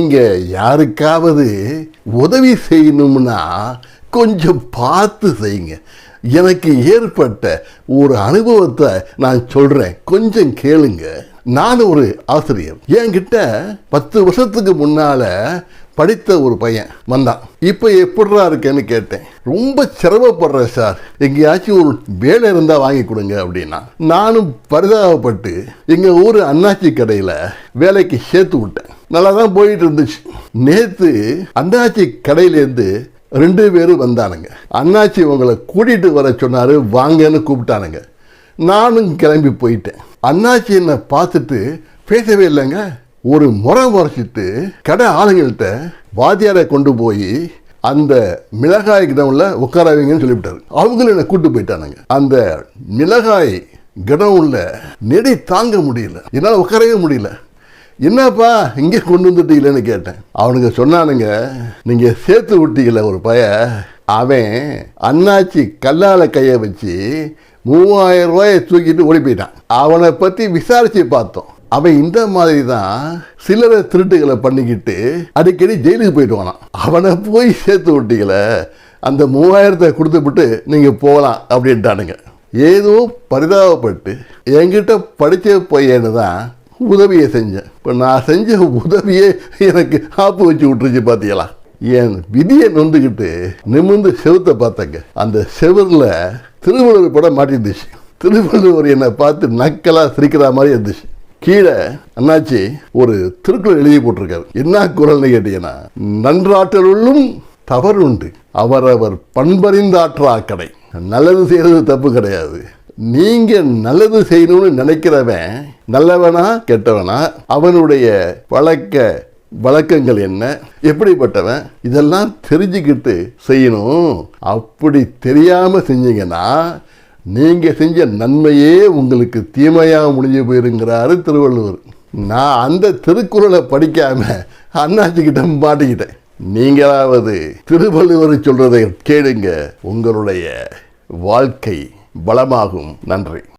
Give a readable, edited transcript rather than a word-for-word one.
நீங்க யாருக்காவது உதவி செய்யணும்னா கொஞ்சம் பார்த்து செய்யுங்க. எனக்கு ஏற்பட்ட ஒரு அனுபவத்தை நான் சொல்றேன், கொஞ்சம் கேளுங்க. நான் ஒரு ஆசிரியர். என்கிட்ட 10 வருஷத்துக்கு முன்னால படித்த ஒரு பையன் வந்தான். இப்போ எப்படிரா இருக்கேன்னு கேட்டேன். ரொம்ப சிரமப்படுறேன் சார், எங்கேயாச்சும் ஒரு வேலை இருந்தால் வாங்கி கொடுங்க அப்படின்னா. நானும் பரிதாபப்பட்டு எங்கள் ஊர் அண்ணாச்சி கடையில் வேலைக்கு சேர்த்து விட்டேன். நல்லா தான் போயிட்டு இருந்துச்சு. நேற்று அண்ணாச்சி கடையிலேருந்து 2 பேரும் வந்தானுங்க. அண்ணாச்சி உங்களை கூட்டிகிட்டு வர சொன்னார், வாங்கன்னு கூப்பிட்டானுங்க. நானும் கிளம்பி போயிட்டேன். அண்ணாச்சி என்னை பார்த்துட்டு பேசவே இல்லைங்க. ஒரு முறை முறைச்சிட்டு கடை ஆளுங்கள்கிட்ட வாத்தியாரை கொண்டு போய் அந்த மிளகாய் கிடவுல உட்காரவீங்கன்னு சொல்லிவிட்டாரு. அவங்களும் என்னை கூட்டு போயிட்டானுங்க. அந்த மிளகாய் கிடவுல நெடி தாங்க முடியல, என்னால் உட்காரவே முடியல. என்னப்பா இங்கே கொண்டு வந்துட்டீங்களேன்னு கேட்டேன். அவனுங்க சொன்னானுங்க, நீங்க சேர்த்து விட்டீங்கள ஒரு பைய, அவன் அண்ணாச்சி கல்லால கையை வச்சு 3000 ரூபாயை தூக்கிட்டு ஓடி போயிட்டான். அவனை பத்தி விசாரிச்சு பார்த்தோம். அவன் இந்த மாதிரி தான் சில்லறை திருட்டுகளை பண்ணிக்கிட்டு அடிக்கடி ஜெயிலுக்கு போயிட்டு வானான். அவனை போய் சேர்த்து விட்டீங்கள, அந்த 3000 கொடுத்துவிட்டு நீங்க போகலாம் அப்படின்ட்டானுங்க. ஏதோ பரிதாபப்பட்டு என்கிட்ட படிச்ச பையன்னு தான் உதவியை செஞ்சேன். இப்போ நான் செஞ்ச உதவியே எனக்கு ஆப்பு வச்சு விட்டுருச்சு பார்த்தீங்களா. என் விதியை நொந்துக்கிட்டு நிமிர்ந்து செவுத்தை பார்த்தங்க. அந்த செவரில் திருவள்ளுவர் படம் மாட்டிருந்துச்சு. திருவள்ளுவர் என்னை பார்த்து நக்கலாக சிரிக்கிற மாதிரி இருந்துச்சு. கீழே அண்ணாச்சி ஒரு திருக்குறள் எழுதி போட்டிருக்காரு. என்ன குறள்னு கேட்டீங்கன்னா, நன்றாற்றலுள்ளும் தவறு உண்டு, அவரவர் பண்பறிந்தாற்றா கடை. நல்லது செய்யறது தப்பு கிடையாது. நீங்க நல்லது செய்யணும்னு நினைக்கிறவன் நல்லவனா கெட்டவனா, அவனுடைய வழக்கங்கள் என்ன, எப்படிப்பட்டவன், இதெல்லாம் தெரிஞ்சுக்கிட்டு செய்யணும். அப்படி தெரியாம செஞ்சீங்கன்னா நீங்க செஞ்ச நன்மையே உங்களுக்கு தீமையா முடிஞ்சு போயிருங்கிறாரு திருவள்ளுவர். நான் அந்த திருக்குறளை படிக்காம அண்ணாச்சிக்கிட்ட மாட்டிக்கிட்டேன். நீங்களாவது திருவள்ளுவர் சொல்றதை கேளுங்க, உங்களுடைய வாழ்க்கை வளமாகும். நன்றி.